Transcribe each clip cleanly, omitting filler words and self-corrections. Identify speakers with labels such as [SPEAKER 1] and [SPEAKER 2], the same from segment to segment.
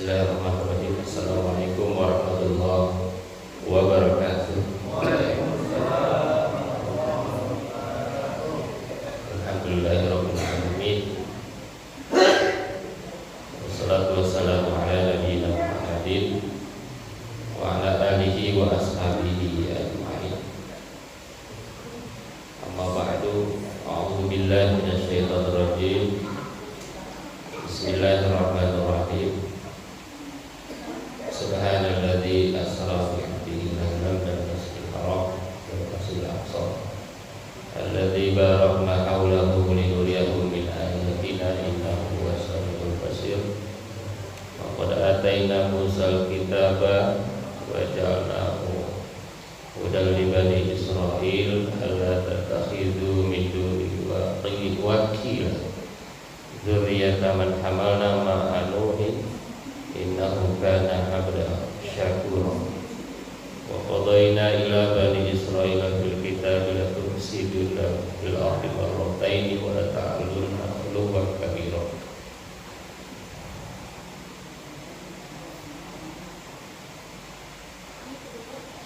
[SPEAKER 1] Bismillahirrahmanirrahim. Assalamualaikum warahmatullahi wabarakatuh. Alhamdulillahirabbil alamin. Wassalatu wassalamu ala nabiyyina Muhammadin wa ala alihi wa ashabihi ajma'in. Amma ba'du. A'udzu billahi minasyaitonir rajim. Bismillahirrahmanirrahim. Subhanalladzi asra bi 'abdihi laylan min al-masjidil haram ila al-masjidil aqsa alladzi barakna hawlahu linuriyahu min ayatina innahu huwas samiul basir. Wa qad ataina Musal kitaba wa ja'alnahu hudan li bani Israil alla tattakhidhu min dunihi wakila dzurriyyata man hamalna ma'a Nuhin innahu kana 'abdan syakura. Wa qadayna ila bani Israila fil kitabi la tufsiduna fil ardi marrataini wa la ta'aluna 'uluwan kabira.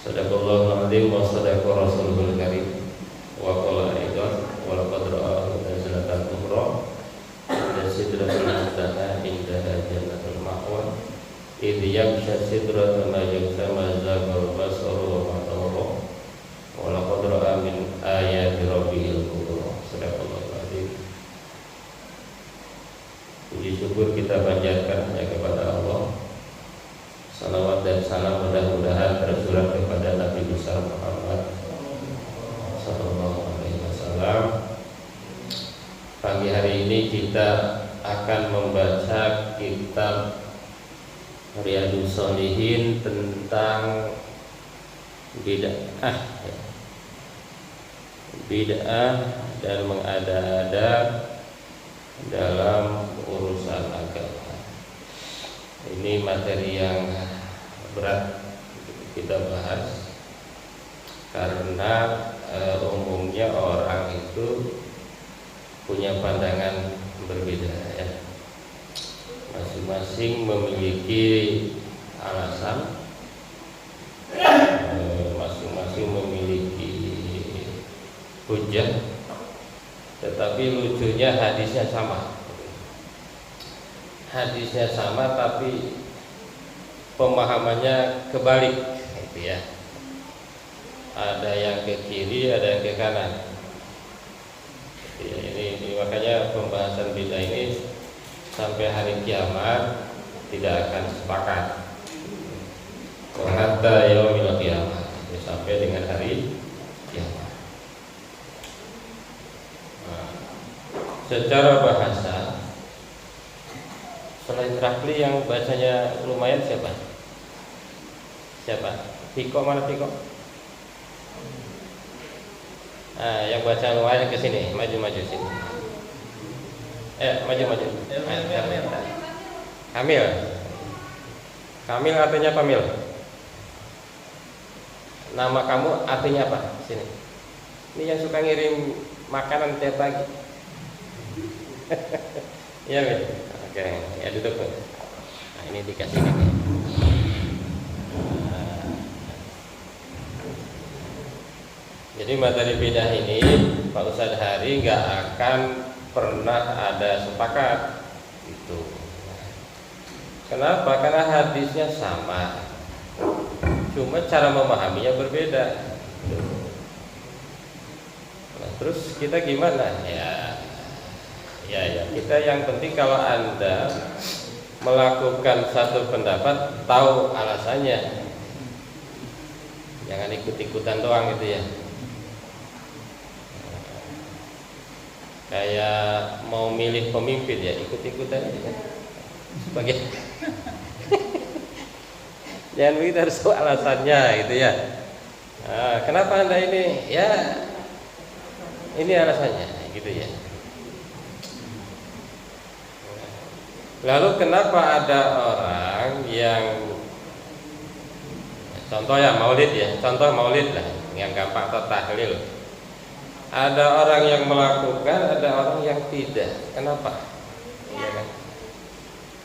[SPEAKER 1] Sadaqallahul 'azim wa sadaqa rasulul karim. Wa qala aidan wa laqad ra'ahu nazlatan ukhra sidratul muntaha indaha jannatul ma'wa idh yaghsha sidrata ma yaghsha ma zaghal basaru wa ma tawara wa laqad ra'a min ayati rabbihil kubra. Sadaqallahul azim. Puji syukur kita panjatkan hanya kepada Allah. Salawat dan salam mudah-mudahan tercurah kepada Nabi besar Muhammad sallallahu alaihi wasallam. Pagi hari ini kita akan membaca kitab Riyadhus Shalihin tentang bid'ah dan mengada-ada dalam urusan agama. Ini materi yang berat kita bahas karena umumnya orang itu punya pandangan berbeda ya. Masing-masing memiliki alasan, masing-masing memiliki hujah, tetapi lucunya hadisnya sama. Hadisnya sama tapi pemahamannya kebalik gitu ya. Ada yang ke kiri, ada yang ke kanan. Ya, ini makanya pembahasan bid'ah ini sampai hari kiamat tidak akan sepakat. Hatta yaumil qiyamah, sampai dengan hari kiamat. Nah, secara bahasa selain Rakli yang bacanya lumayan siapa? Piko, mana Piko? Nah, yang baca lumayan ke sini, maju sini. Maju. Kamil artinya Pamil. Nama kamu artinya apa? Sini. Ini yang suka ngirim makanan tiap pagi. Iya, Mil. Oke, ya duduk. Nah, ini dikasih ini. Jadi materi bid'ah ini Pak Ustadz Hari nggak akan pernah ada sepakat itu. Kenapa? Karena hadisnya sama, cuma cara memahaminya berbeda. Nah, terus kita gimana? Ya, kita yang penting kalau Anda melakukan satu pendapat tahu alasannya, jangan ikut-ikutan doang gitu ya. Kayak mau milih pemimpin ya ikut-ikutan aja sebagai jangan begitu, harus tahu alasannya gitu ya. Nah, kenapa Anda ini? Ya ini alasannya gitu ya. Lalu kenapa ada orang yang contoh ya maulid ya, contoh maulid lah yang gampang atau tahlil. Ada orang yang melakukan, ada orang yang tidak. Kenapa? Iya kan?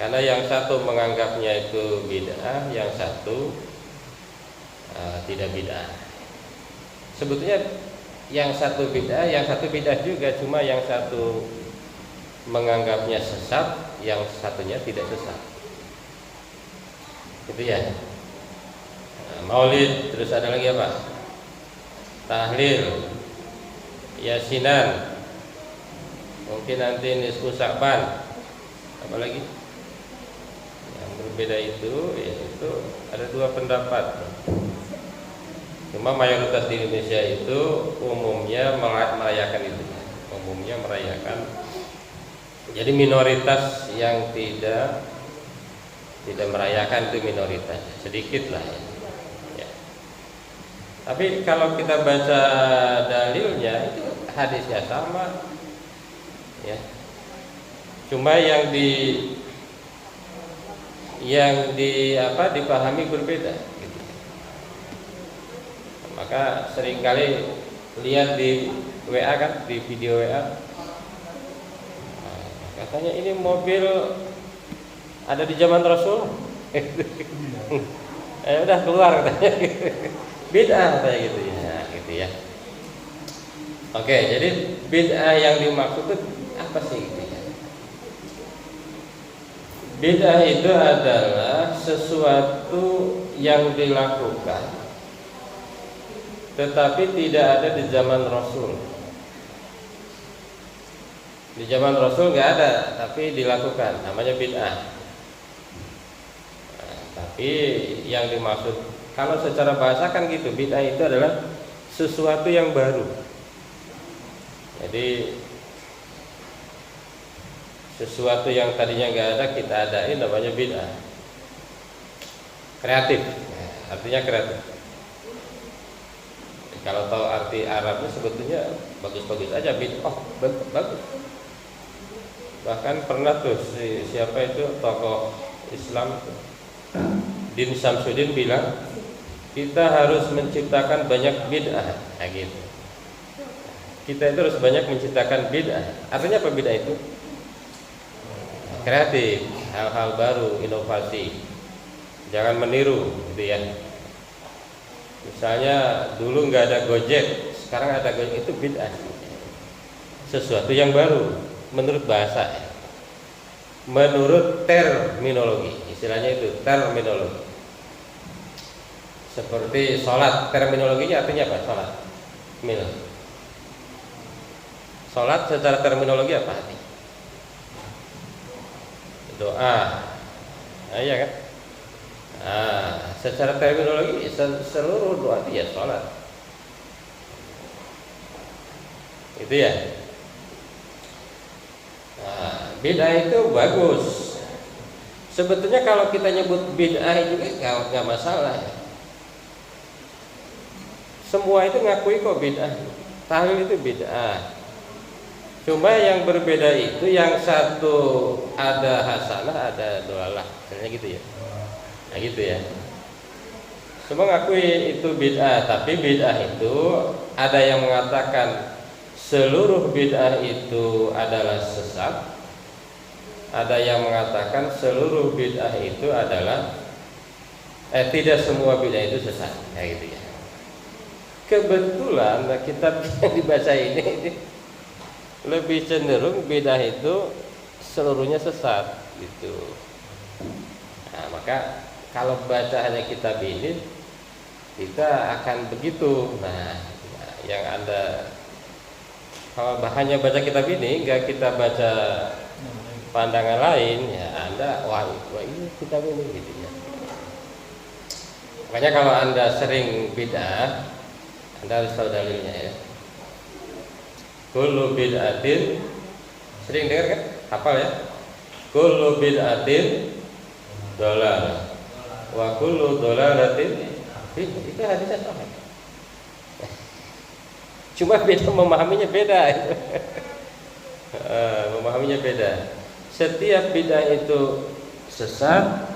[SPEAKER 1] Karena yang satu menganggapnya itu bid'ah, yang satu tidak bid'ah. Sebetulnya yang satu bid'ah, yang satu bid'ah juga, cuma yang satu menganggapnya sesat, yang satunya tidak sesat. Gitu ya. Maulid, terus ada lagi apa? Tahlil, yasinan, mungkin nanti nisfu Sya'ban, apa lagi? Yang berbeda itu, yaitu ada dua pendapat. Cuma mayoritas di Indonesia itu umumnya merayakan itu, umumnya merayakan. Jadi minoritas yang tidak merayakan itu minoritas, sedikit lah ya. Tapi kalau kita baca dalilnya itu hadisnya sama ya. Cuma yang dipahami berbeda gitu. Maka seringkali lihat di WA kan, di video WA, katanya ini mobil ada di zaman Rasul. Udah keluar katanya. Bid'ah katanya gitu ya, gitu ya. Oke, jadi bid'ah yang dimaksud itu apa sih gitu ya? Bid'ah itu adalah sesuatu yang dilakukan tetapi tidak ada di zaman Rasul. Di zaman Rasul nggak ada, tapi dilakukan, namanya bid'ah. Tapi yang dimaksud, kalau secara bahasa kan gitu, bid'ah itu adalah sesuatu yang baru. Jadi sesuatu yang tadinya nggak ada kita adain, namanya bid'ah. Kreatif, artinya kreatif. Kalau tahu arti Arabnya sebetulnya bagus-bagus aja, bid'ah. Oh, bagus. Bahkan pernah tuh siapa itu tokoh Islam Din Samsudin bilang kita harus menciptakan banyak bid'ah, gitu. Kita itu harus banyak menciptakan bid'ah. Artinya apa bid'ah itu? Kreatif, hal-hal baru, inovasi. Jangan meniru, gitu ya. Misalnya dulu nggak ada Gojek, sekarang ada Gojek, itu bid'ah. Sesuatu yang baru menurut bahasa, menurut terminologi, istilahnya itu terminologi. Seperti sholat, terminologinya artinya apa? Sholat, sholat secara terminologi apa? Doa, iya kan? Secara terminologi seluruh doa itu ya sholat. Itu ya. Bid'ah itu bagus. Sebetulnya kalau kita nyebut bid'ah itu nggak masalah. Semua itu ngakui kok bid'ah. Tahlil itu bid'ah. Cuma yang berbeda itu yang satu ada hasanah, ada dolalah, misalnya gitu ya. Nah gitu ya. Semua ngakui itu bid'ah, tapi bid'ah itu ada yang mengatakan seluruh bid'ah itu adalah sesat. Ada yang mengatakan seluruh bid'ah itu adalah tidak semua bid'ah itu sesat, kayak gitu ya. Kebetulan kitab yang dibaca ini lebih cenderung bid'ah itu seluruhnya sesat gitu. Nah, maka kalau baca hanya kitab ini kita akan begitu. Nah, yang Anda kalau hanya baca kitab ini, enggak kita baca pandangan lain, ya Anda wah ini kitab ini gitu ya. Makanya kalau Anda sering bid'ah, Anda harus tahu dalilnya ya. Kullu bid'atin, sering dengar kan? Hafal ya? Kullu bid'atin dolalah wa kullu dolalatin, itu hadisnya sama. Cuma beda memahaminya beda. Memahaminya beda. Setiap bid'ah itu sesat.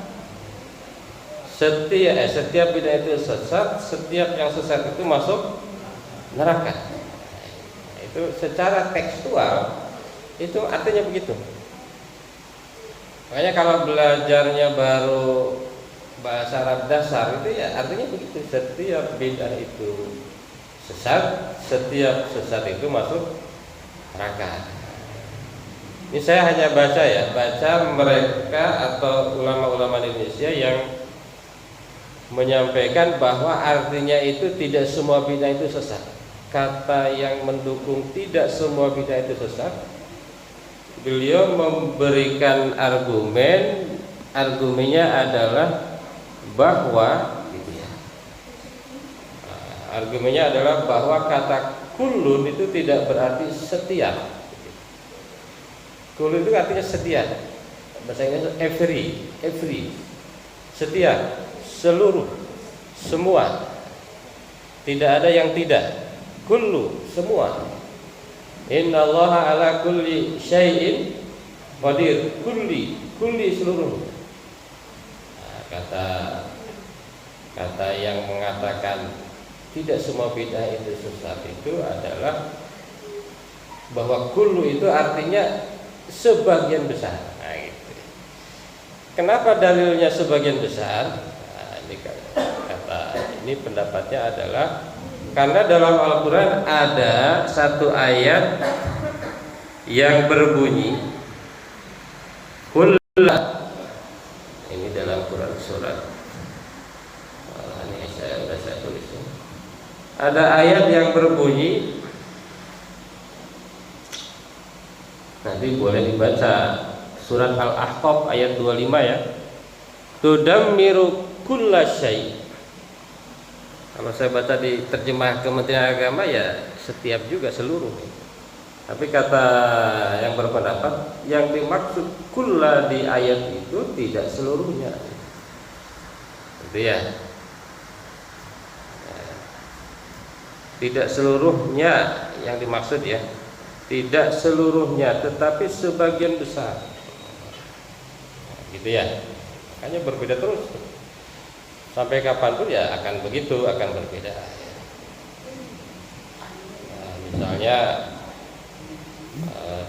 [SPEAKER 1] Setiap bid'ah itu sesat. Setiap yang sesat itu masuk neraka. Itu secara tekstual itu artinya begitu. Makanya kalau belajarnya baru bahasa Arab dasar itu ya artinya begitu, setiap bid'ah itu sesat, setiap sesat itu masuk neraka. Ini saya hanya baca ya, baca mereka atau ulama-ulama Indonesia yang menyampaikan bahwa artinya itu tidak semua bid'ah itu sesat. Kata yang mendukung tidak semua bid'ah itu sesat, beliau memberikan argumennya adalah bahwa argumennya adalah bahwa kata kullun itu tidak berarti setiap. Kullun itu artinya setiap. Bahasa Inggris every. Setiap, seluruh, semua. Tidak ada yang tidak. Kullu, semua. Innallaha ala kulli syai'in qadir. Kulli seluruh. Nah, kata yang mengatakan tidak semua bid'ah itu sesat itu adalah bahwa kullu itu artinya sebagian besar. Nah, gitu. Kenapa dalilnya sebagian besar? Nah, ini pendapatnya adalah karena dalam Al-Quran ada satu ayat yang berbunyi kullah. Ini dalam Quran surat. Ini saya tulis. Ada ayat yang berbunyi, nanti boleh dibaca surat Al-Ahqaf ayat 25 ya. Tudammiru kullasyai. Kalau saya baca di terjemah Kementerian Agama ya setiap juga seluruh. Tapi kata yang berpendapat yang dimaksud kulla di ayat itu tidak seluruhnya. Itu ya. Tidak seluruhnya yang dimaksud ya. Tidak seluruhnya, tetapi sebagian besar. Gitu ya. Makanya berbeda terus. Sampai kapanpun ya akan begitu, akan berbeda. Nah, misalnya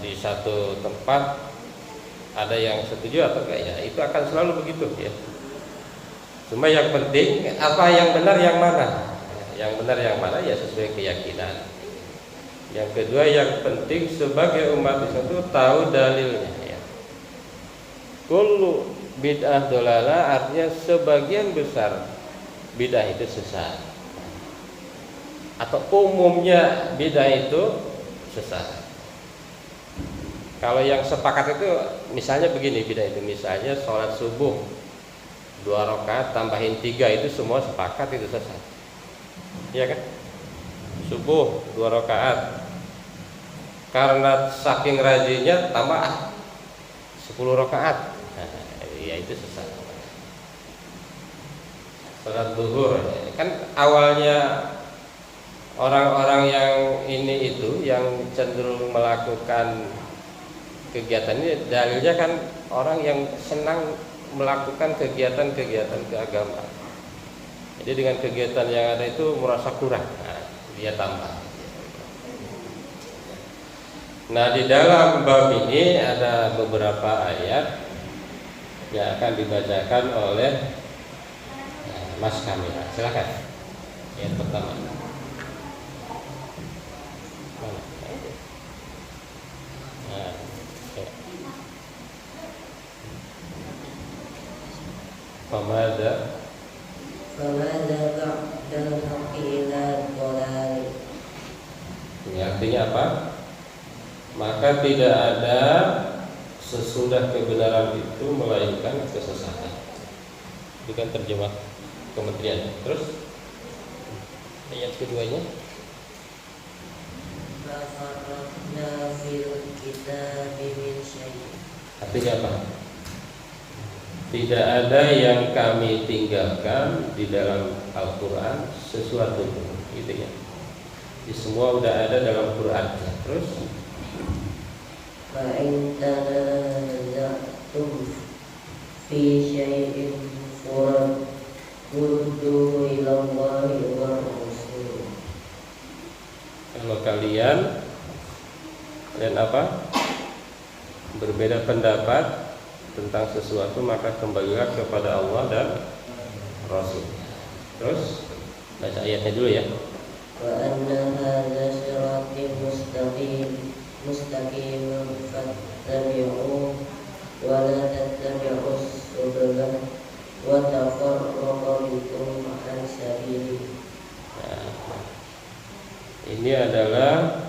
[SPEAKER 1] di satu tempat ada yang setuju atau enggak ya, itu akan selalu begitu ya. Cuma yang penting apa yang benar yang mana? Yang benar yang mana ya sesuai keyakinan. Yang kedua yang penting sebagai umat Islam itu tahu dalilnya ya. Kullu bid'ah dolalah artinya sebagian besar bid'ah itu sesat. Atau umumnya bid'ah itu sesat. Kalau yang sepakat itu misalnya begini bid'ah itu, misalnya sholat subuh 2 rakaat tambahin 3 itu semua sepakat itu sesat. Iya kan? Subuh 2 rakaat. Karena saking rajinnya tambah 10 rakaat. Nah, ya itu sesat. Salat zuhur kan awalnya orang-orang yang ini itu yang cenderung melakukan kegiatan ini dalilnya kan orang yang senang melakukan kegiatan-kegiatan keagamaan. Jadi dengan kegiatan yang ada itu merasa kurang, nah, dia tambah. Nah di dalam bab ini ada beberapa ayat yang akan dibacakan oleh Mas Kamil. Silakan. Ayat pertama. Nah, Pemada
[SPEAKER 2] ba'dal haqqi ila dhalal.
[SPEAKER 1] Ini artinya apa? Maka tidak ada sesudah kebenaran itu melainkan kesesatan. Itu kan terjemah Kementerian. Terus ayat keduanya,
[SPEAKER 2] Fafarraqna fil kitabi min syai'.
[SPEAKER 1] artinya apa? Tidak ada yang kami tinggalkan di dalam Al-Quran sesuatu pun, gitu ya. Jadi semua udah ada dalam Quran. Terus
[SPEAKER 2] Fa'in tanaza'tum fi syai'in farudduhu ila Allahi wa Rasul.
[SPEAKER 1] kalau kalian apa? Berbeda pendapat tentang sesuatu maka kembalilah kepada Allah dan Rasul. Terus baca ayatnya dulu ya.
[SPEAKER 2] Wa anna hadza siratin mustaqim fattabi'uhu wa la tattabi'us subula wa tafarraqa bikum an sabili.
[SPEAKER 1] Ini adalah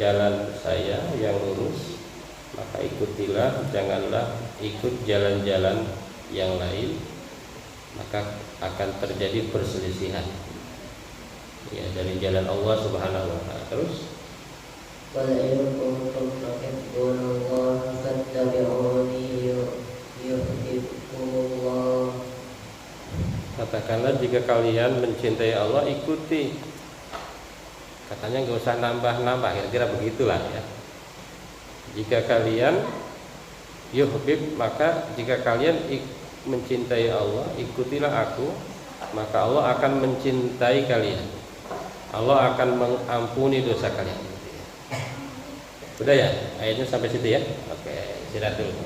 [SPEAKER 1] jalan saya yang lurus, maka ikutilah, janganlah ikut jalan-jalan yang lain, maka akan terjadi perselisihan ya dari jalan Allah Subhanahu wa taala. Terus
[SPEAKER 2] Qul in kuntum tuhibbunallaha fattabi'uni yuhibbukumullah.
[SPEAKER 1] katakanlah jika kalian mencintai Allah, ikuti. Katanya nggak usah nambah-nambah, kira-kira begitulah ya. Jika kalian yuhbib, maka jika kalian mencintai Allah, ikutilah aku, maka Allah akan mencintai kalian. Allah akan mengampuni dosa kalian. Udah ya, ayatnya sampai situ ya. Oke, istirahat dulu.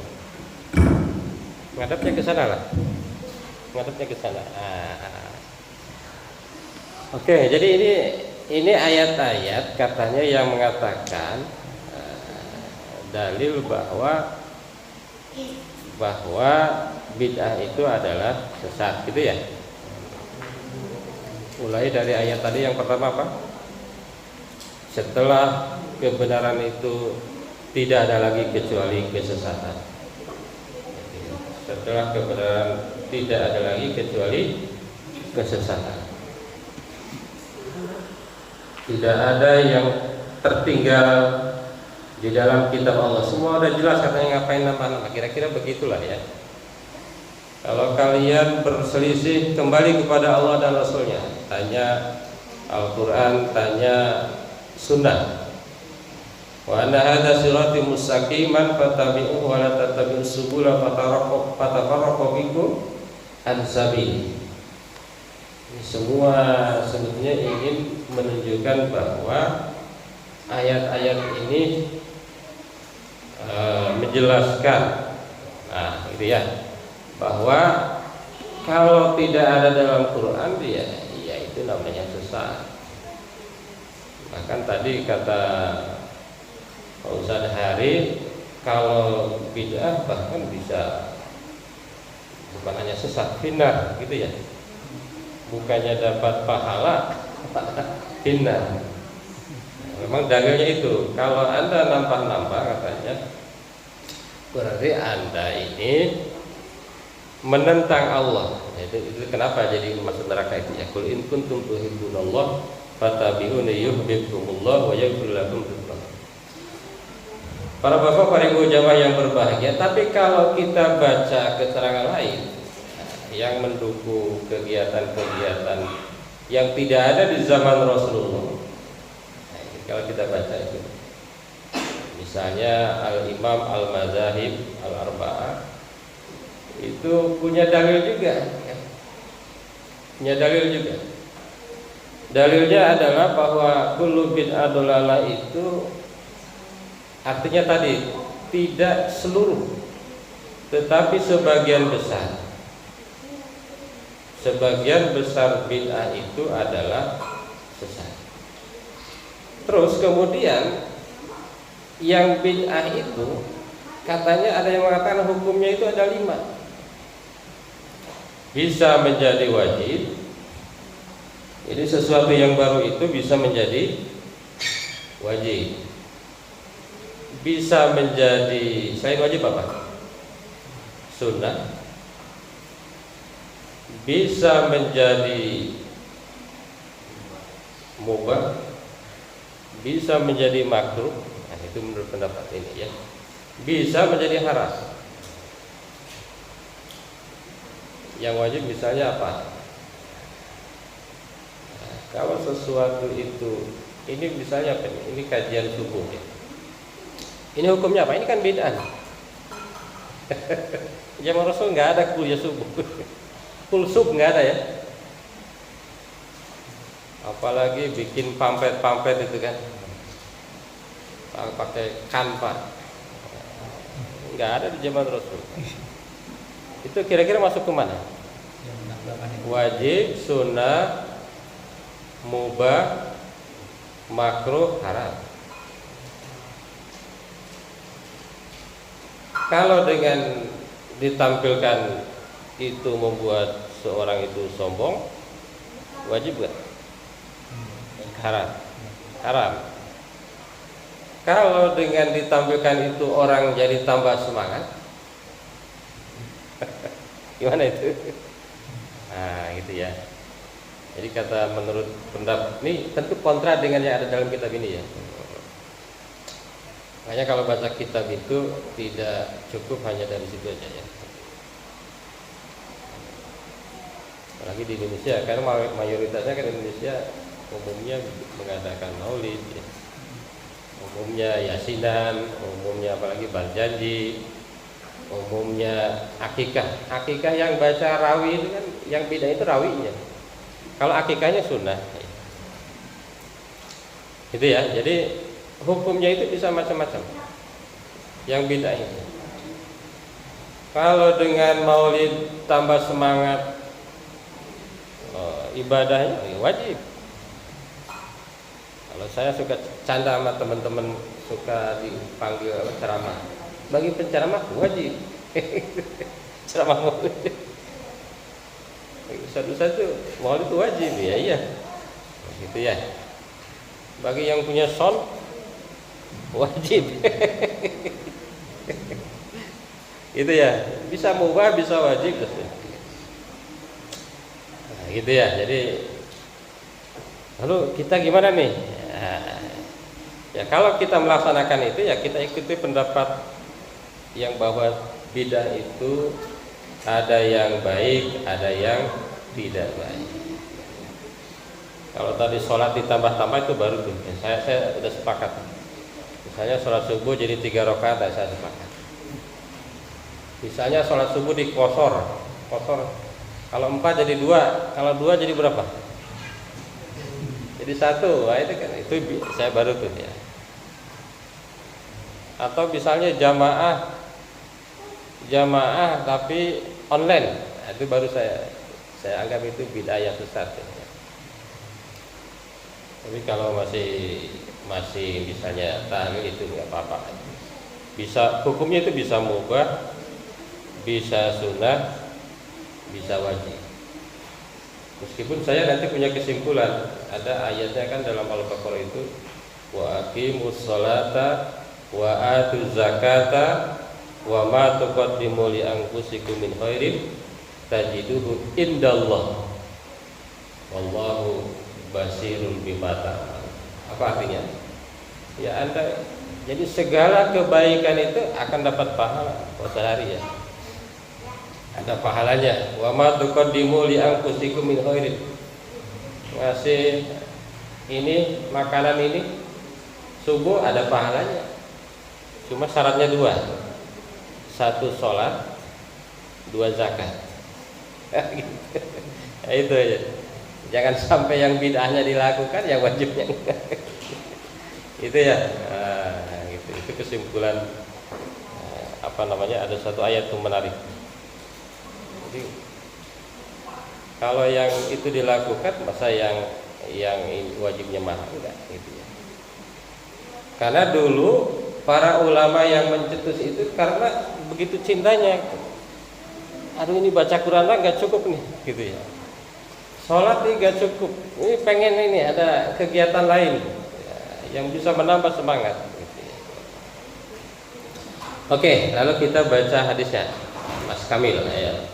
[SPEAKER 1] Ngadapnya ke sana lah. Ngadapnya ke sana. Oke, jadi ini ayat-ayat katanya yang mengatakan dalil bahwa bid'ah itu adalah sesat, gitu ya. Mulai dari ayat tadi yang pertama apa? Setelah kebenaran itu tidak ada lagi kecuali kesesatan. Setelah kebenaran tidak ada lagi kecuali kesesatan. Tidak ada yang tertinggal di dalam kitab Allah. Semua udah jelas, katanya ngapain nambah-nambah. Kira-kira begitulah ya. Kalau kalian berselisih, kembali kepada Allah dan Rasulnya. Tanya Al-Quran, tanya Sunnah. Wa anna hadza sirati mustaqiman fattabi'uhu wa la tattabi'us subula fatafarraqu bikum an sabili. Ini semua sebetulnya ingin menunjukkan bahwa ayat-ayat ini menjelaskan, gitu ya, bahwa kalau tidak ada dalam Quran, ya itu namanya sesat. Bahkan tadi kata Pak Ustadz Hari, kalau bid'ah bahkan bisa bukan hanya sesat, finnar, gitu ya. Bukannya dapat pahala, finnar. Memang dalilnya itu. Kalau Anda nambah-nambah, katanya berarti Anda ini menentang Allah. Itu kenapa jadi masuk neraka itu ya. Qul in kuntum tuhibbunallah fattabi'uni yuhibbukumullah wa yaghfir lakum dzunubakum. Para bapak, para ibu jamaah yang berbahagia, tapi kalau kita baca keterangan lain yang mendukung kegiatan-kegiatan yang tidak ada di zaman Rasulullah, kalau kita baca itu, misalnya Al-Imam Al-Mazahib Al-Arba'ah itu punya dalil juga ya. Punya dalil juga. Dalilnya adalah bahwa kullu bid'ah dhalalah itu artinya tadi tidak seluruh, tetapi sebagian besar bid'ah itu adalah sesat. Terus kemudian yang bid'ah itu katanya ada yang mengatakan hukumnya itu ada 5. Bisa menjadi wajib. Jadi sesuatu yang baru itu bisa menjadi wajib. Bisa menjadi selain wajib apa? Sunnah. Bisa menjadi mubah. Bisa menjadi makruh. Nah, itu menurut pendapat ini ya. Bisa menjadi haram. Yang wajib misalnya apa? Nah, kalau sesuatu itu, ini misalnya apa? Ini kajian subuh ya. Ini hukumnya apa? Ini kan bid'ah. Zaman Rasul nggak ada kuliah subuh. Kulsub nggak ada ya. Apalagi bikin pamflet itu kan, pakai kanva, nggak ada di zaman Rasul. Itu kira-kira masuk ke mana? Wajib, sunnah, mubah, makruh, haram. Kalau dengan ditampilkan itu membuat seorang itu sombong, wajib gak? Haram. Haram. Kalau dengan ditampilkan itu orang jadi tambah semangat, gimana itu? Nah, gitu ya. Jadi kata menurut pendapat ini tentu kontra dengan yang ada dalam kitab ini ya. Makanya kalau baca kitab itu tidak cukup hanya dari situ aja ya. Apalagi di Indonesia, karena mayoritasnya kan Indonesia umumnya mengadakan maulid ya. Umumnya yasinan, umumnya apalagi berjanji, umumnya akikah. Akikah yang baca rawi itu kan, yang beda itu rawinya. Kalau akikahnya sunnah. Gitu ya. Jadi hukumnya itu bisa macam-macam. Yang beda itu. Kalau dengan maulid tambah semangat ibadahnya wajib. Kalau saya suka canda sama teman-teman, suka dipanggil ceramah. Bagi penceramah wajib. Ceramah maulid. Satu-satu maulid itu wajib ya, iya. Gitu ya. Bagi yang punya son wajib. Gitu ya. Bisa mubah, bisa wajib. Nah, gitu ya. Jadi lalu kita gimana nih? Ya kalau kita melaksanakan itu ya kita ikuti pendapat yang bahwa bidah itu ada yang baik, ada yang tidak baik. Kalau tadi sholat ditambah-tambah itu baru tuh. Saya sudah sepakat. Misalnya sholat subuh jadi 3 rakaat, saya sepakat. Misalnya sholat subuh dikosor. Kalau 4 jadi 2, kalau 2 jadi berapa? Jadi 1. Wah, itu kan itu saya baru tuh ya. Atau misalnya jamaah tapi online, nah, itu baru saya anggap itu bid'ah sesat ya. Tapi kalau masih misalnya tahlil itu nggak apa-apa. Bisa hukumnya itu bisa mubah, bisa sunnah, bisa wajib. Meskipun saya nanti punya kesimpulan, ada ayatnya kan dalam Al-Baqarah itu wa aqimus sholata wa atuz zakata wa ma tuqaddimu li anfusikum min khairin tajiduhu indallah wallahu basirun bima ta'malun. Apa artinya? Ya Anda, jadi segala kebaikan itu akan dapat pahala sehari ya. Ada pahalanya. Wa ma tuqaddimu li anfusikum min khairin. Ngasih ini makanan ini subuh ada pahalanya. Cuma syaratnya 2. 1 sholat, 2 zakat. Ya, itu aja. Jangan sampai yang bid'ahnya dilakukan, yang wajibnya enggak. Itu ya. Nah, gitu. Itu kesimpulan ada satu ayat yang menarik. Jadi kalau yang itu dilakukan, masa yang wajibnya mahal enggak gitu ya. Karena dulu para ulama yang mencetus itu karena begitu cintanya. Aduh, ini baca Quran enggak cukup nih gitu ya. Sholat ini enggak cukup. Ini pengen ini ada kegiatan lain ya, yang bisa menambah semangat gitu ya. Oke, lalu kita baca hadisnya. Mas Kamil ya.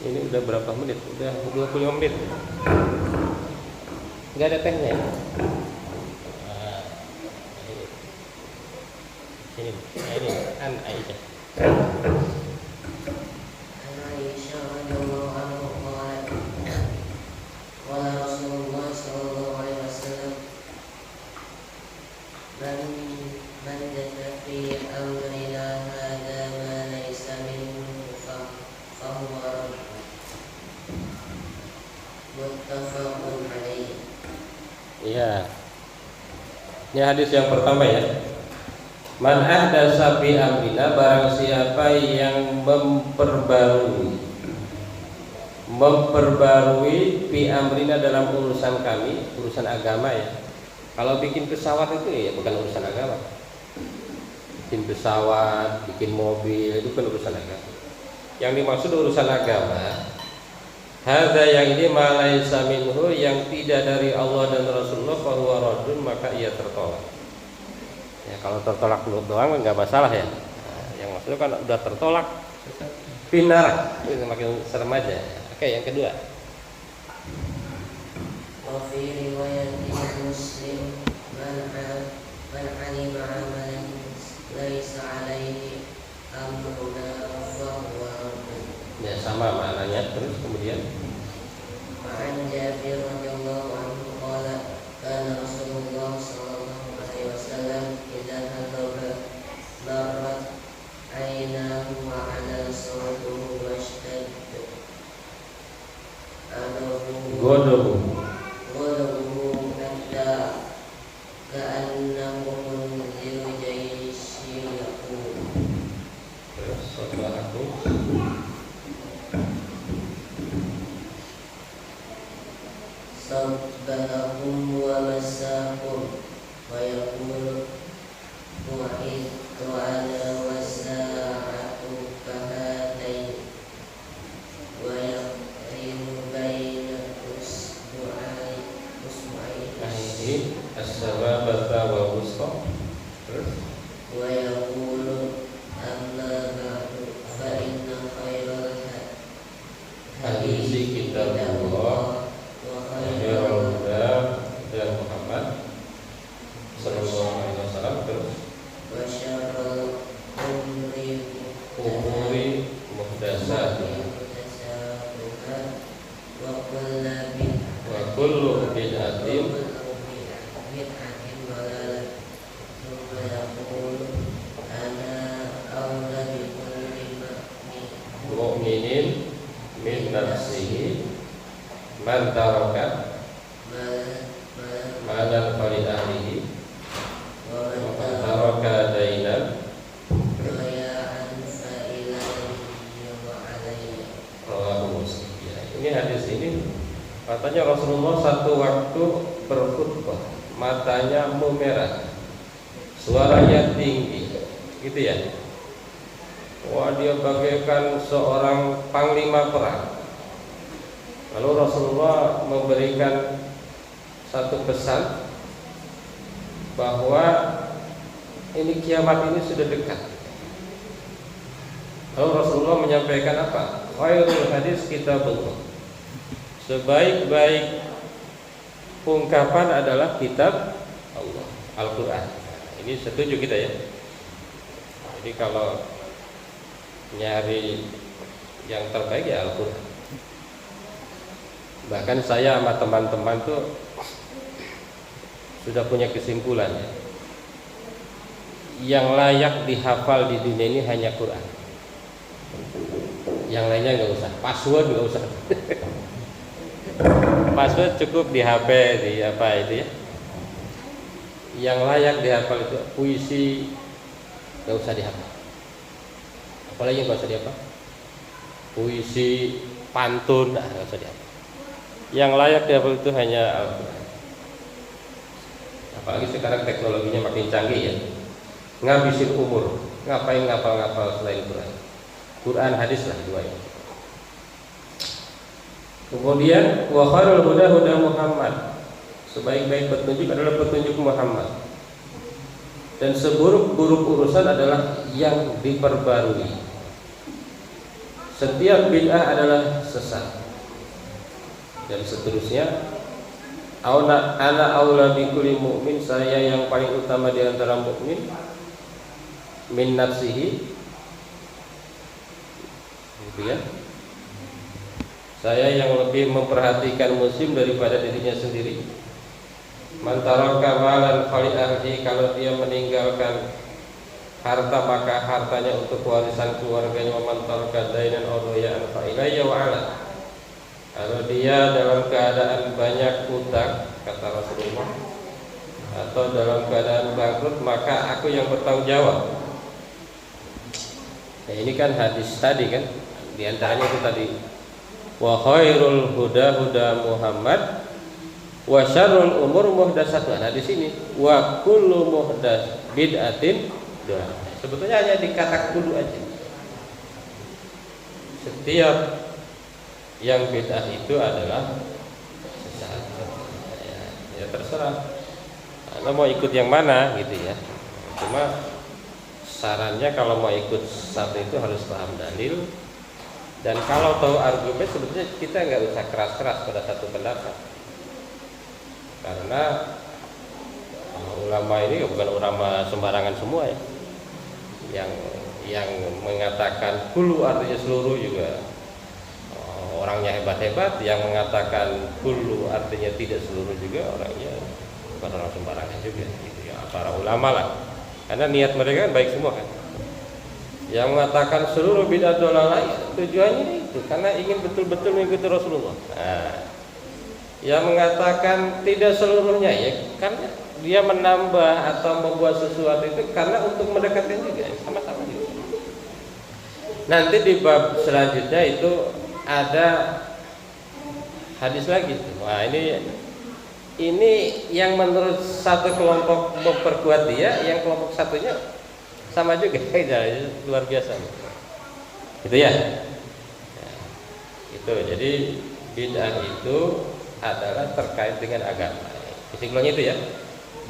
[SPEAKER 1] Ini udah berapa menit? Udah 25 menit. Enggak ada tehnya ya? Ini an Aisyah.
[SPEAKER 2] Aisyah radhiyallahu anha qalat qala Rasulullah sallallahu alaihi wasallam man jadda fi amrina hadza ma laysa minhu fa huwa muttafaqun alaihi.
[SPEAKER 1] Iya. Ini hadis yang pertama ya. Man ahdatsa fi amrina, barang siapa yang memperbarui fi amrina dalam urusan kami, urusan agama ya. Kalau bikin pesawat itu ya bukan urusan agama. Bikin pesawat, bikin mobil itu kan urusan agama. Yang dimaksud urusan agama, hadza yang ini ma laisa minhu, yang tidak dari Allah dan Rasulullah, fa huwa raddun, maka ia tertolak. Ya kalau tertolak doang nggak masalah ya. Nah, yang maksudnya kan udah tertolak finar, itu makin serem aja. Oke, yang kedua.
[SPEAKER 2] Wa fi riwayatin Muslim man alima amalan laisa alaihi amruna fa huwa raddun.
[SPEAKER 1] Ya sama maknanya. Terus kemudian
[SPEAKER 2] Ma'an Jabir radhiyallahu anhu qala kana Rasulullah sallallahu alaihi wasallam idza hadaba darrat ainahu wa ala sawtuhu washtadda
[SPEAKER 1] godobu.
[SPEAKER 2] Ghadabuhu hatta ka'annahu munziru jayshin yaqul.
[SPEAKER 1] Terus setelah aku
[SPEAKER 2] sabbahum wa masahum wa yaqulu mu'idtu ala wasa'atu kahatain wa yaqrinu baina usbu'ai
[SPEAKER 1] ini as-sababata wa wusta. Terus
[SPEAKER 2] wa yaqulu amma ba'du fa inna khairal
[SPEAKER 1] hadisi kitabullah
[SPEAKER 2] wa
[SPEAKER 1] khairul huda dan Muhammad sallallahu alaihi wasallam. Terus
[SPEAKER 2] wa syarrul
[SPEAKER 1] umuri muhdatsatuha wa kullu bid'atin mu'minin min nafsihi man taraka ma'al fali ahlihi wa man taraka dainan rawahu Muslim. Ya, ini hadis ini katanya Rasulullah satu waktu berkhutbah, matanya memerah, suaranya tinggi, gitu ya. Wah, dia bagaikan seorang panglima perang. Lalu Rasulullah memberikan satu pesan bahwa ini kiamat ini sudah dekat. Lalu Rasulullah menyampaikan apa? Khairul hadis kitabullah. Sebaik-baik ungkapan adalah kitab Allah, Al-Quran. Ini setuju kita ya. Jadi kalau nyari yang terbaik ya Al-Quran. Bahkan saya sama teman-teman tuh sudah punya kesimpulan ya. Yang layak dihafal di dunia ini hanya Quran. Yang lainnya nggak usah, password nggak usah. Password cukup di HP, di apa itu ya. Yang layak dihafal itu puisi, nggak usah dihafal. Apalagi nggak usah dihafal? Puisi, pantun, nggak usah dihafal. Yang layak dihafal itu hanya Al-Quran. Apalagi sekarang teknologinya makin canggih ya. Ngabisin umur, ngapain ngapal-ngapal selain Quran? Quran hadis lah dua ini. Kemudian wa khairul huda huda Muhammad. Sebaik-baik petunjuk adalah petunjuk Muhammad. Dan seburuk-buruk urusan adalah yang diperbarui. Setiap bid'ah adalah sesat. Dan seterusnya, ana aula bi kulli mu'min, saya yang paling utama di antara mukmin min nafsihi, gitu ya. Saya yang lebih memperhatikan muslim daripada dirinya sendiri. Man taraka malan fali ahli, kalau dia meninggalkan harta maka hartanya untuk warisan keluarganya. Wa man taraka dainan aw daya'an fa ilayya wa ala, kalau dia dalam keadaan banyak utang, kata Rasulullah, atau dalam keadaan bangkrut, maka aku yang bertanggung jawab. Nah, ini kan hadis tadi kan, di antaranya itu tadi, wa khairul huda huda Muhammad wa syarrul umur muhdatsatuha. Nah, di sini wa kullu muhdas bid'atin doa. Sebetulnya hanya di kata kullu aja. Setiap yang bid'ah itu adalah sesat. Ya terserah. Anda mau ikut yang mana gitu ya. Cuma sarannya kalau mau ikut satu itu harus paham dalil, dan kalau tahu argumen sebetulnya kita nggak usah keras-keras pada satu pendapat, karena ulama ini bukan ulama sembarangan semua ya. Yang mengatakan kullu artinya seluruh juga orangnya hebat-hebat, yang mengatakan kullu artinya tidak seluruh juga orangnya bukan orang sembarangan juga gitu ya, para ulama lah. Karena niat mereka kan baik semua kan. Yang mengatakan seluruh bid'ah dolalah tujuannya itu karena ingin betul-betul mengikuti Rasulullah. Nah, yang mengatakan tidak seluruhnya ya karena dia menambah atau membuat sesuatu itu karena untuk mendekatkan juga, sama-sama juga. Nanti di bab selanjutnya itu ada hadis lagi. Wah, ini yang menurut satu kelompok memperkuat dia, yang kelompok satunya sama juga. Luar biasa. Itu ya. Itu jadi bid'ah itu adalah terkait dengan agama. Kesimpulannya itu ya.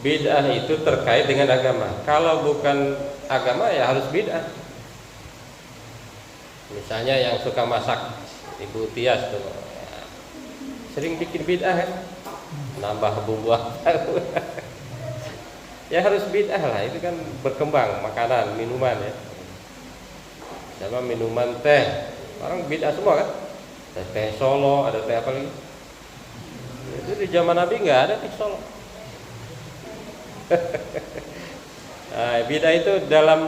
[SPEAKER 1] Bid'ah itu terkait dengan agama. Kalau bukan agama ya harus bid'ah. Misalnya yang suka masak, Ibu Tias tuh sering bikin bid'ah kan? Nambah bumbu ya harus bid'ah lah, itu kan berkembang makanan, minuman ya. Sama minuman teh, orang bid'ah semua kan. Ada teh Solo, ada teh apa lagi? Itu di zaman Nabi nggak ada teh Solo. Nah, bid'ah itu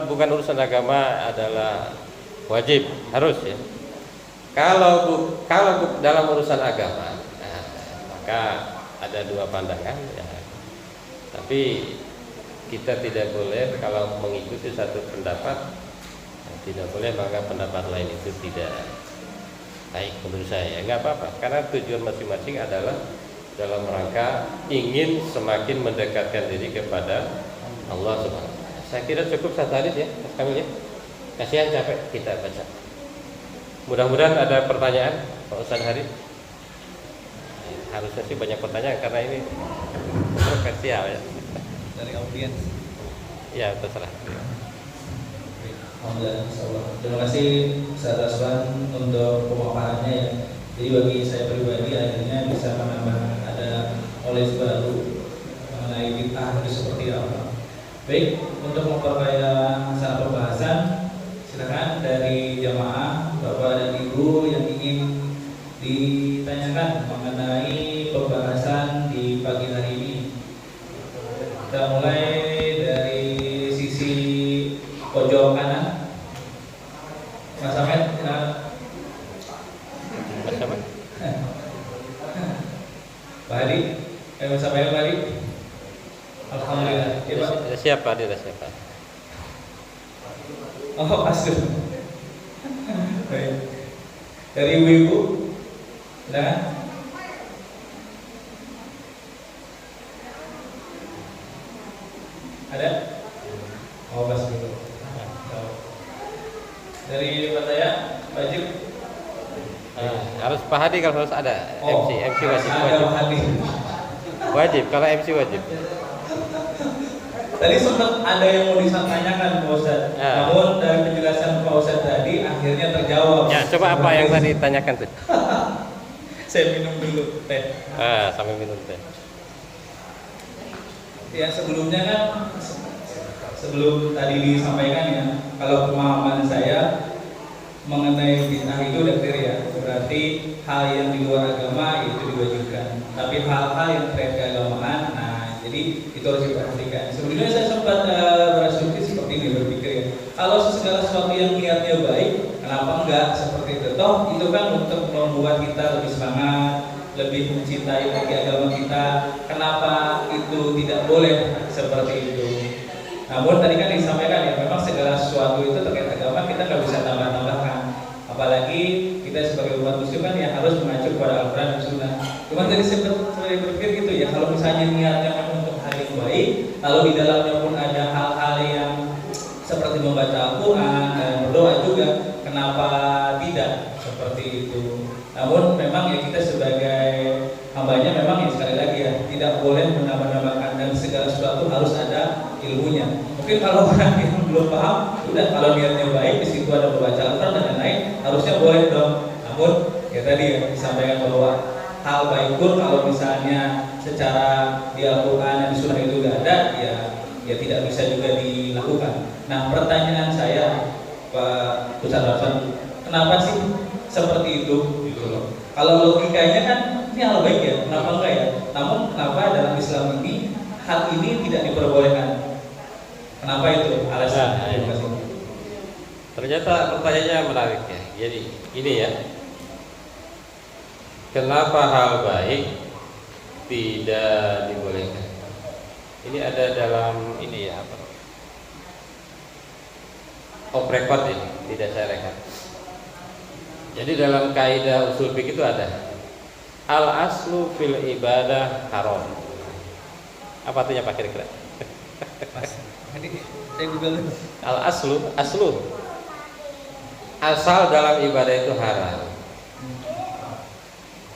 [SPEAKER 1] bukan urusan agama adalah wajib, harus ya. Kalau dalam urusan agama, nah, maka ada dua pandangan ya. Tapi kita tidak boleh kalau mengikuti satu pendapat, tidak boleh maka pendapat lain itu tidak baik menurut saya. Nggak apa-apa, karena tujuan masing-masing adalah dalam rangka ingin semakin mendekatkan diri kepada Allah Subhanahu wa Ta'ala. Saya kira cukup satu hadis ya, Mas Kamil ya. Kasihan capek kita baca. Mudah-mudahan ada pertanyaan Pak Ustaz Hari. Harusnya sih banyak pertanyaan karena ini kontroversial ya.
[SPEAKER 3] Dari audiens.
[SPEAKER 1] Ya, terserah.
[SPEAKER 3] Alhamdulillah. Terima kasih Ustaz Raswan untuk pemaparannya ya. Jadi bagi saya pribadi akhirnya bisa menambah ada knowledge baru mengenai bid'ah itu seperti apa. Baik, untuk memperkaya masalah pembahasan, silakan dari jamaah Bapak dan Ibu yang ingin ditanyakan mengenai pembahasan di pagi hari ini. Kita mulai dari sisi pojok kanan. Mas Ahmed,
[SPEAKER 1] Mas Ahmed.
[SPEAKER 3] Pak Hadi, Mas Ahmed, Pak Hadi. Alhamdulillah. Ya, Pak.
[SPEAKER 1] Siapa dia? Siapa?
[SPEAKER 3] Oh, pastor. Baik. Dari ibu-ibu, silakan. Ada? Oh, pastor itu. Dari Pak saya, wajib.
[SPEAKER 1] Harus Pak Hadi kalau harus ada.
[SPEAKER 3] Oh,
[SPEAKER 1] MC wajib.
[SPEAKER 3] ada Pak Hadi.
[SPEAKER 1] Wajib kalau MC wajib.
[SPEAKER 3] Tadi sempat ada yang mau disampaikan Pak Ustadz, namun dari penjelasan Pak Ustadz tadi akhirnya terjawab.
[SPEAKER 1] Ya, coba apa yang tadi ditanyakan tuh?
[SPEAKER 3] Saya minum dulu teh.
[SPEAKER 1] Sambil minum teh.
[SPEAKER 3] Ya sebelumnya kan, sebelum tadi disampaikan ya, kalau pemahaman saya mengenai bid'ah itu udah clear ya. Berarti hal yang di luar agama itu diwajibkan. Tapi hal-hal yang terkait keagamaan, jadi itu harus diperhatikan. Sebelumnya saya sempat berasumsi seperti ini, berpikir ya, kalau segala sesuatu yang niatnya baik, kenapa enggak seperti itu? Toh itu kan untuk membuat kita lebih semangat, lebih mencintai lagi agama kita, kenapa itu tidak boleh seperti itu. Namun tadi kan disampaikan ya, memang segala sesuatu itu terkait agama kita nggak bisa tambah-tambahkan. Apalagi kita sebagai umat muslim kan yang harus mengacu kepada Al-Quran dan Sunnah. Cuma tadi saya berpikir gitu ya, kalau misalnya niatnya memang untuk hal yang baik, lalu di dalamnya pun ada hal-hal yang seperti membaca Al-Quran dan berdoa juga, kenapa tidak seperti itu. Namun memang ya kita sebagai hambanya memang ya sekali lagi ya tidak boleh menambah-nambahkan, dan segala sesuatu harus ada ilmunya. Mungkin kalau orang yang belum paham, udah kalau niatnya baik, di situ ada membaca Al-Quran dan lain-lain, harusnya boleh dong. Namun ya tadi ya disampaikan bahwa hal baik pun kalau misalnya secara di Al-Quran dan di Sunnah itu gak ada, ya tidak bisa juga dilakukan. Nah, pertanyaan saya Pak Ustaz Hasan, kenapa sih seperti itu? Gitu loh. Kalau logikanya kan ini hal baik ya, kenapa enggak ya? Namun kenapa dalam Islam ini hal ini tidak diperbolehkan? Kenapa itu? Alasan?
[SPEAKER 1] Ternyata pertanyaannya menarik ya. Jadi ini ya, kenapa hal baik tidak dibolehkan? Ini ada dalam ini ya, apa? Off record ini, tidak saya rekam. Jadi dalam kaidah usul fikih itu ada al aslu fil ibadah haram. Apa artinya Pak kira-kira?
[SPEAKER 3] Saya Google.
[SPEAKER 1] Al aslu asal dalam ibadah itu haram.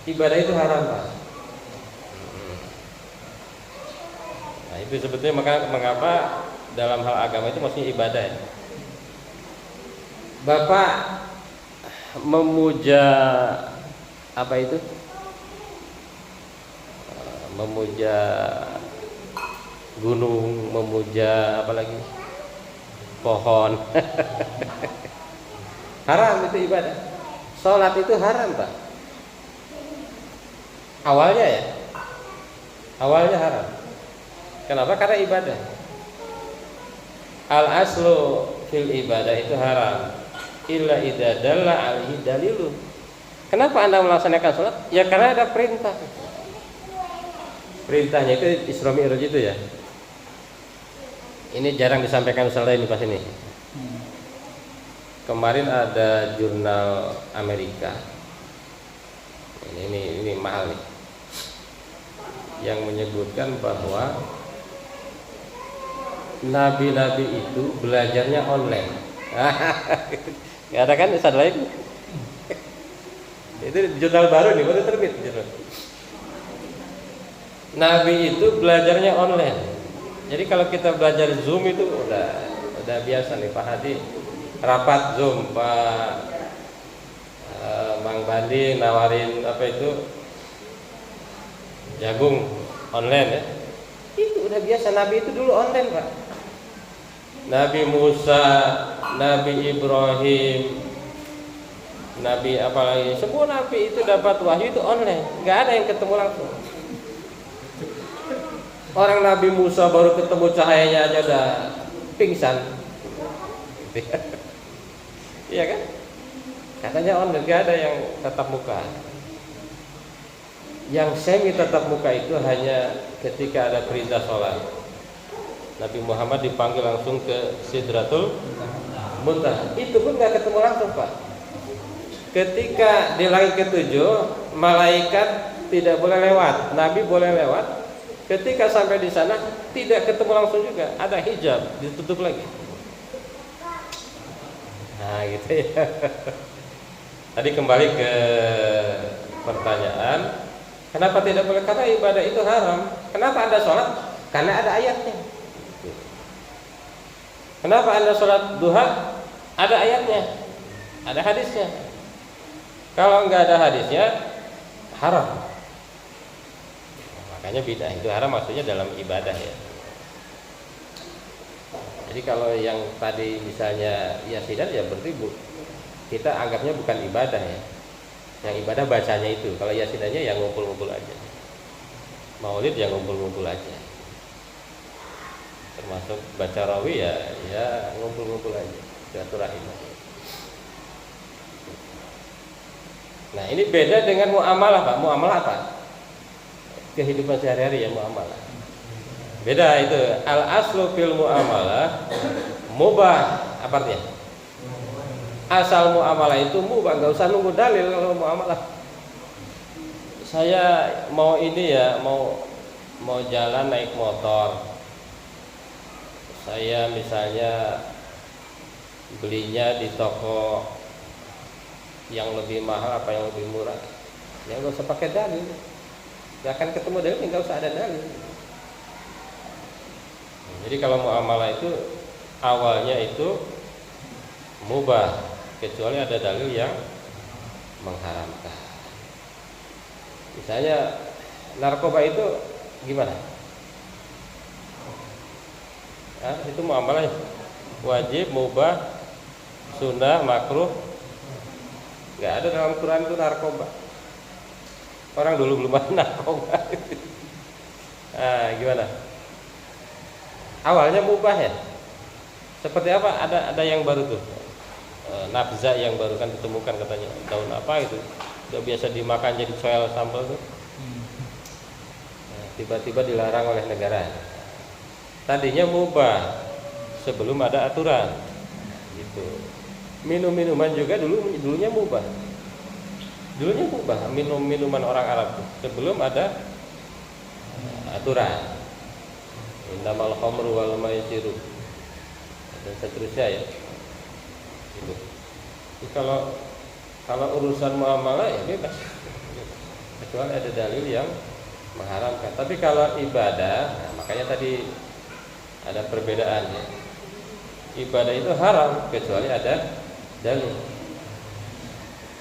[SPEAKER 1] Ibadah itu haram, Pak. Nah, itu sebetulnya mengapa dalam hal agama itu maksudnya ibadah ya. Bapak memuja apa itu? Memuja gunung, memuja apa lagi? Pohon. Haram itu ibadah. Sholat itu haram, Pak. Awalnya ya. Awalnya haram. Kenapa? Karena ibadah. Al aslu fil ibadah itu haram. Illa idza dalla alaihi dalilu. Kenapa Anda melaksanakan sholat? Ya karena ada perintah. Perintahnya itu Isra Mi'raj itu ya. Ini jarang disampaikan Ustaz ini pas ini. Kemarin ada jurnal Amerika. Ini mahal nih. Yang menyebutkan bahwa nabi-nabi itu belajarnya online. Nggak ada kan Ustaz lain? Itu jurnal baru nih, baru terbit jurnal. Nabi itu belajarnya online. Jadi kalau kita belajar Zoom itu udah biasa nih, Pak Hadi rapat Zoom, Pak Mang Bandi nawarin apa itu jagung online ya. Itu udah biasa, Nabi itu dulu online, Pak. Nabi Musa, Nabi Ibrahim, Nabi apalagi, semua Nabi itu dapat wahyu itu online, nggak ada yang ketemu langsung. Orang Nabi Musa baru ketemu cahayanya aja udah pingsan. Iya kan? Katanya online, nggak ada yang tatap muka. Yang semi tatap muka itu hanya ketika ada perintah sholat. Nabi Muhammad dipanggil langsung ke Sidratul Muntaha. Itu pun nggak ketemu langsung, Pak. Ketika di langit ketujuh, malaikat tidak boleh lewat, Nabi boleh lewat. Ketika sampai di sana tidak ketemu langsung juga, ada hijab, ditutup lagi. Nah, gitu ya. Tadi kembali ke pertanyaan, kenapa tidak boleh? Karena ibadah itu haram. Kenapa Anda sholat? Karena ada ayatnya. Kenapa Anda sholat duha? Ada ayatnya, ada hadisnya. Kalau nggak ada hadisnya, haram. Makanya bid'ah itu haram, maksudnya dalam ibadah ya. Jadi kalau yang tadi misalnya yasinan ya berarti kita anggapnya bukan ibadah ya. Yang ibadah bacanya itu. Kalau yasinannya ya ngumpul-ngumpul aja. Maulid ya ngumpul-ngumpul aja. Termasuk baca rawi ya ngumpul-ngumpul aja, silaturahim. Nah, ini beda dengan muamalah, Pak. Muamalah apa? Kehidupan sehari-hari ya, muamalah. Beda itu. Al aslu fil muamalah mubah, apa artinya? Asal muamalah itu mubah, nggak usah nunggu dalil kalau muamalah. Saya mau ini ya, mau jalan naik motor. Saya misalnya belinya di toko yang lebih mahal apa yang lebih murah, ya nggak usah pakai dalil, nggak akan ketemu dalil, nggak usah ada dalil. Jadi kalau muamalah itu awalnya itu mubah kecuali ada dalil yang mengharamkan. Misalnya narkoba itu gimana? Itu muamalah wajib, mubah, sunnah, makruh. Nggak ada dalam Quran itu narkoba. Orang dulu belum ada narkoba. Gimana? Awalnya mubah ya. Seperti apa? Ada yang baru tuh. Nabza yang baru kan ditemukan katanya. Daun apa itu? Udah biasa dimakan jadi soil sambal tuh. Tiba-tiba dilarang oleh negara. Tadinya mubah sebelum ada aturan. Gitu. Minum-minuman juga dulunya mubah. Dulunya mubah minuman orang Arab tuh, sebelum ada aturan. Innamal khamru wal maisiru dan seterusnya ya. Gitu. Jadi kalau urusan muamalah ya bebas. Kecuali ada dalil yang mengharamkan. Tapi kalau ibadah, makanya tadi ada perbedaan ya. Ibadah itu haram kecuali ada dalil.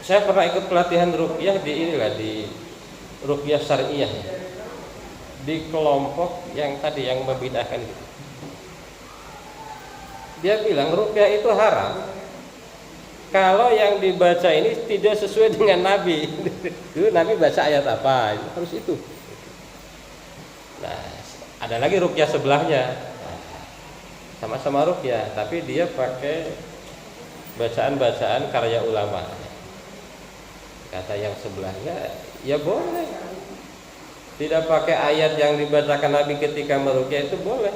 [SPEAKER 1] Saya pernah ikut pelatihan ruqyah di ruqyah syariah di kelompok yang tadi yang membid'ahkan gitu. Dia bilang ruqyah itu haram kalau yang dibaca ini tidak sesuai dengan Nabi. Dulu Nabi baca ayat apa, harus itu. Nah, ada lagi ruqyah sebelahnya. Sama-sama ruqyah, tapi dia pakai bacaan-bacaan karya ulama. Kata yang sebelahnya, ya boleh. Tidak pakai ayat yang dibacakan Nabi ketika meruqyah itu boleh.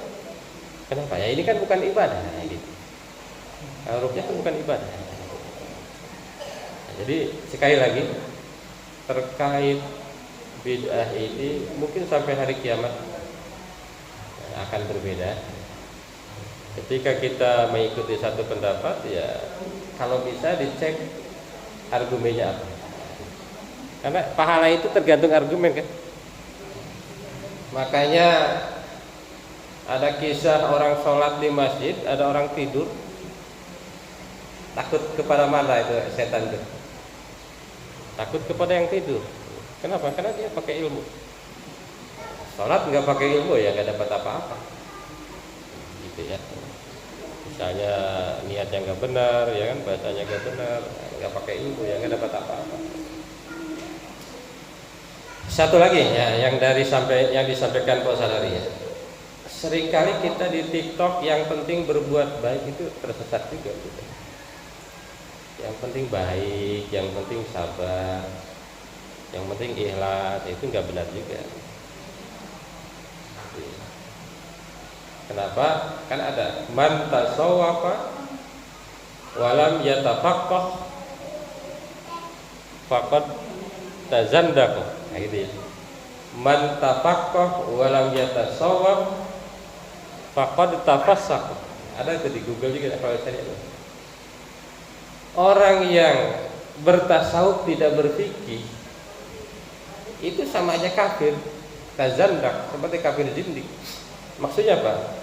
[SPEAKER 1] Kenapa? Ya ini kan bukan ibadah. Gitu. Kalau ruqyah kan bukan ibadah. Jadi sekali lagi terkait bid'ah ini mungkin sampai hari kiamat akan berbeda. Ketika kita mengikuti satu pendapat, ya kalau bisa dicek argumennya apa. Karena pahala itu tergantung argumen kan. Makanya ada kisah orang sholat di masjid, ada orang tidur. Takut kepada mana itu setan itu? Takut kepada yang tidur. Kenapa? Karena dia pakai ilmu. Sholat nggak pakai ilmu ya nggak dapat apa-apa. Gitu ya. Misalnya niatnya nggak benar, ya kan, bacanya nggak benar, nggak pakai ilmu, ya nggak dapat apa-apa. Satu lagi ya, yang disampaikan Pak Sadari ya. Seringkali kita di TikTok yang penting berbuat baik itu tersesat juga. Gitu. Yang penting baik, yang penting sabar, yang penting ikhlas, itu nggak benar juga. Kenapa? Kan ada man tasawwafa walam yatafaqqah faqad tazandaqa. Nah gitu ya. Man tafaqqah walam yatasawwaf faqad tafassaq. Ada itu di Google juga kalau saya lihat. Orang yang bertasawuf tidak berfikih itu sama aja kafir. Tazandak, seperti kafir zindik. Maksudnya apa?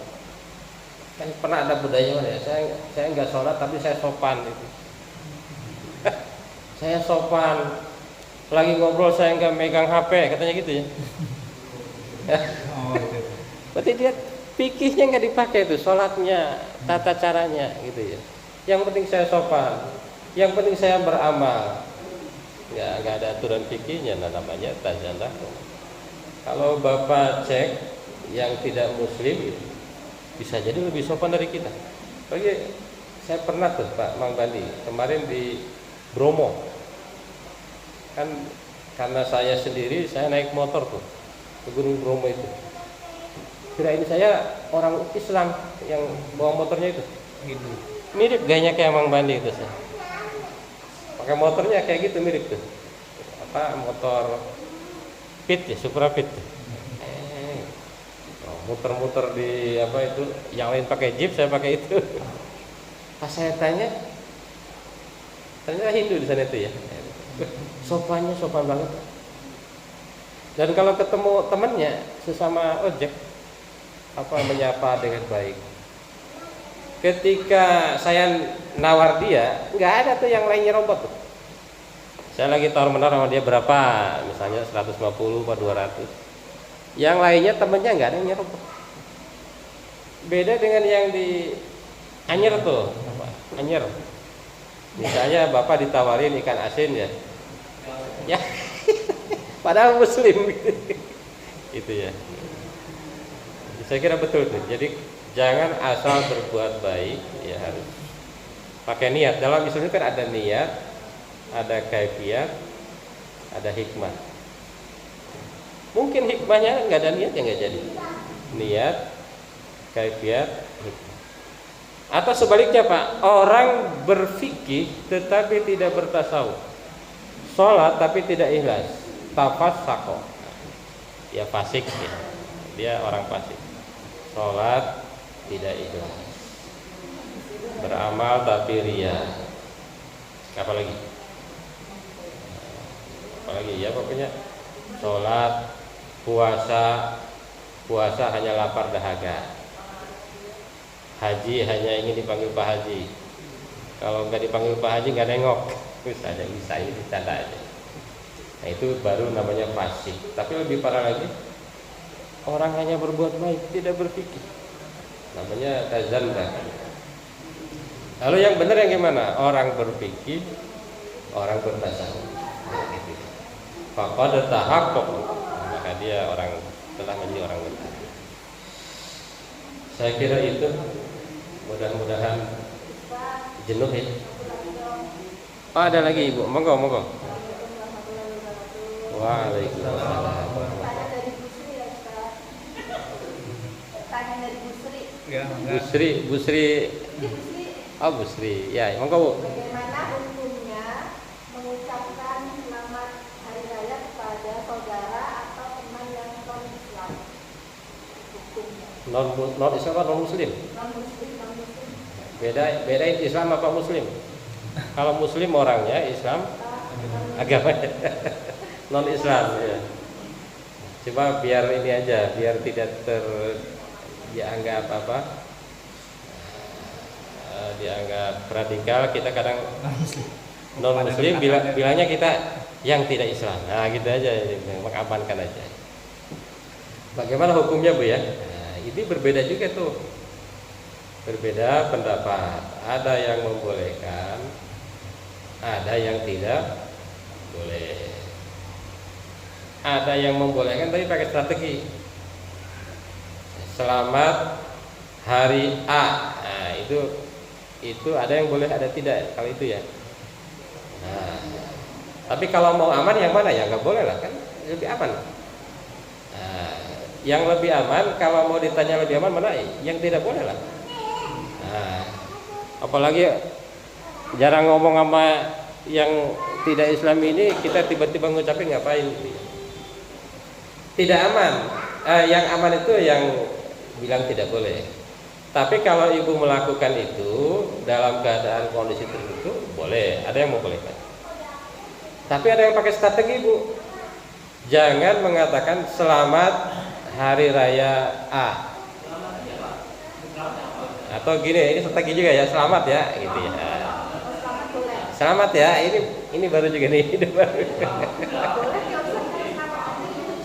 [SPEAKER 1] Kan pernah ada budaya ya, saya nggak sholat tapi saya sopan itu. Saya sopan, lagi ngobrol saya nggak megang HP, katanya gitu ya. Berarti dia fikihnya nggak dipakai itu, sholatnya, tata caranya gitu ya. Yang penting saya sopan, yang penting saya beramal. Nggak ada aturan fikihnya, namanya tajandah. Kalau Bapak cek yang tidak muslim bisa jadi lebih sopan dari kita. Bagi saya pernah tuh Pak Mang Bandi kemarin di Bromo Kan karena saya sendiri, saya naik motor tuh ke Gunung Bromo itu. Kirain saya orang Islam yang bawa motornya itu.
[SPEAKER 3] Gitu.
[SPEAKER 1] Mirip gayanya kayak Mang Bandi itu saya. Pakai motornya kayak gitu mirip tuh. Apa motor Fit ya, Supra Fit. Muter-muter di apa itu, yang lain pakai Jeep, saya pakai itu. Pas saya tanya, ternyata Hindu di sana itu ya. Sopannya sopan banget. Dan kalau ketemu temannya sesama ojek, apa menyapa dengan baik. Ketika saya nawar dia, nggak ada tuh yang lainnya robot tuh. Saya lagi tawar menawar sama dia berapa, misalnya 150 atau 200. Yang lainnya temennya nggak ada yang nyerobot. Beda dengan yang di Anyer tuh, Anyer. Misalnya bapak ditawarin ikan asin ya, ya, padahal Muslim gitu. Itu ya. Saya kira betul tuh. Jadi jangan asal berbuat baik, ya harus pakai niat. Dalam Islam itu kan ada niat, ada kaifiat, ada hikmah. Mungkin hikmahnya nggak ada niat, ya nggak jadi. Niat, kaifiat, hikmah. Atau sebaliknya Pak, orang berfikih tetapi tidak bertasawuf, sholat tapi tidak ikhlas, tafassaqa, ya fasik ya. Dia orang fasik. Sholat tidak ikhlas, beramal tapi riya. Apalagi ya, pokoknya sholat, puasa hanya lapar dahaga, haji hanya ingin dipanggil Pak Haji. Kalau nggak dipanggil Pak Haji nggak nengok, bisa ini bercanda aja. Nah itu baru namanya fasik. Tapi lebih parah lagi, orang hanya berbuat baik tidak berpikir, namanya tazanda. Lalu yang benar yang gimana? Orang berpikir, orang bertasawuf. Faqad tahaqqaq, maka dia orang telah menjadi orang benar. Saya kira itu, mudah-mudahan jenuh ya. Oh, ada lagi Ibu, monggo. Waalaikumsalam. Busri. Oh, Busri. Ya, monggo Bu.
[SPEAKER 4] Bagaimana hukumnya mengucapkan selamat hari raya kepada saudara atau teman yang non-Islam? Hukumnya.
[SPEAKER 1] Non-Islam atau non-Muslim?
[SPEAKER 4] Non-Muslim.
[SPEAKER 1] Bedain Islam apa Muslim? Kalau Muslim orangnya, Islam agamanya. Non-Islam ya. Coba biar ini aja, biar tidak dianggap apa? Dianggap radikal, kita kadang non-Muslim bilangnya kita yang tidak Islam. Nah, gitu aja, mengamankan aja. Bagaimana hukumnya Bu ya? Nah, ini berbeda juga tuh. Berbeda pendapat. Ada yang membolehkan, ada yang tidak boleh. Ada yang membolehkan tapi pakai strategi. Selamat hari A. Nah, itu ada yang boleh, ada tidak kalau itu ya. Nah, tapi kalau mau aman yang mana ya? Nggak boleh lah, kan lebih aman. Nah, yang lebih aman, kalau mau ditanya lebih aman mana? Yang tidak boleh lah. Nah, apalagi jarang ngomong sama yang tidak Islam ini, kita tiba-tiba ngucapin ngapain? Tidak aman. Yang aman itu yang bilang tidak boleh. Tapi kalau ibu melakukan itu dalam keadaan kondisi tertentu, boleh. Ada yang membolehkan. Tapi ada yang pakai strategi Bu. Jangan mengatakan selamat hari raya A. Atau gini, ini strategi juga ya, selamat ya, gitu ya. Selamat ya, ini baru juga nih, ini baru.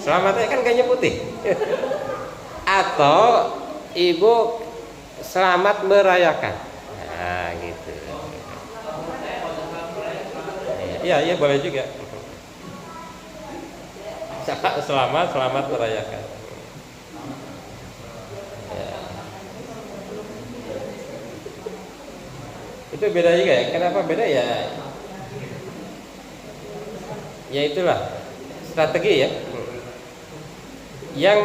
[SPEAKER 1] Selamatnya kan kayaknya putih. Atau ibu selamat merayakan. Nah, gitu. Iya, boleh juga. Selamat merayakan. Ya. Itu beda juga ya. Kenapa beda ya? Ya itulah strategi ya. Yang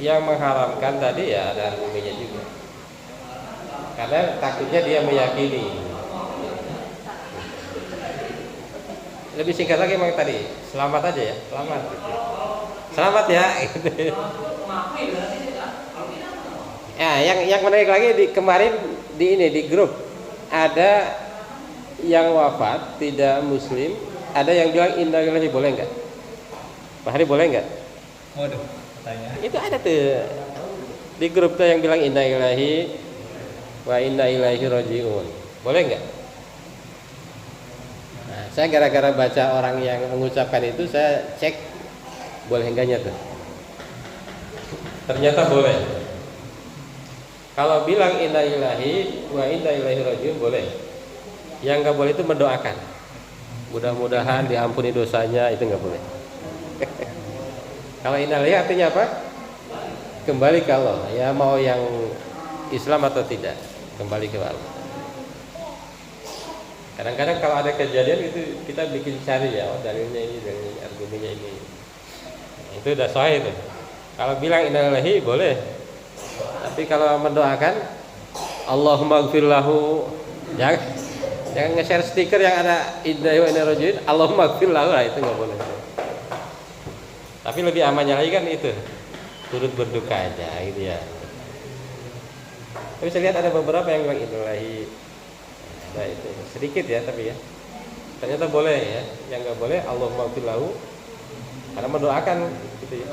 [SPEAKER 1] mengharamkan tadi ya ada argumennya juga. Karena takutnya dia meyakini. Lebih singkat lagi memang tadi, selamat aja ya, selamat. Selamat ya. Ya, yang menarik lagi kemarin di grup ada yang wafat tidak muslim, ada yang bilang inna lillahi, boleh nggak? Pak Hari boleh nggak?
[SPEAKER 3] Waduh, katanya.
[SPEAKER 1] Itu ada tuh di grup tuh yang bilang inna lillahi wa inna ilaihi rajiun. Boleh nggak? Nah, saya gara-gara baca orang yang mengucapkan itu, saya cek boleh enggaknya tuh. Ternyata boleh. Kalau bilang inna lillahi wa inna ilaihi rajiun boleh. Yang nggak boleh itu mendoakan. Mudah-mudahan diampuni dosanya, itu nggak boleh. Kalau inna lillahi artinya apa? Kembali ke Allah. Ya mau yang Islam atau tidak, kembali ke Allah. Kadang-kadang kalau ada kejadian itu kita bikin cari ya, oh dalilnya ini, dalilnya argumennya ini. Itu udah sahih itu. Kalau bilang inna lillahi boleh. Tapi kalau mendoakan Allahumma gfir lahu, jangan nge-share stiker yang ada inna lillahi wa inna ilaihi rajiun, Allahumma gfir lahu, lah itu nggak boleh. Tapi lebih amannya lagi kan itu, turut berduka aja gitu ya. Tapi saya lihat ada beberapa yang bilang inna lillahi, ada itu sedikit ya, tapi ya ternyata boleh ya. Yang nggak boleh Allahumma gfir lahu, karena mendoakan gitu ya.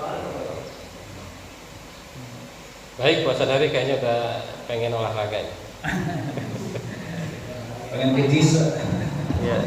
[SPEAKER 1] Baik, puasa dari kayaknya udah pengen olahraga ya.
[SPEAKER 3] Pengen kejis.
[SPEAKER 1] Iya.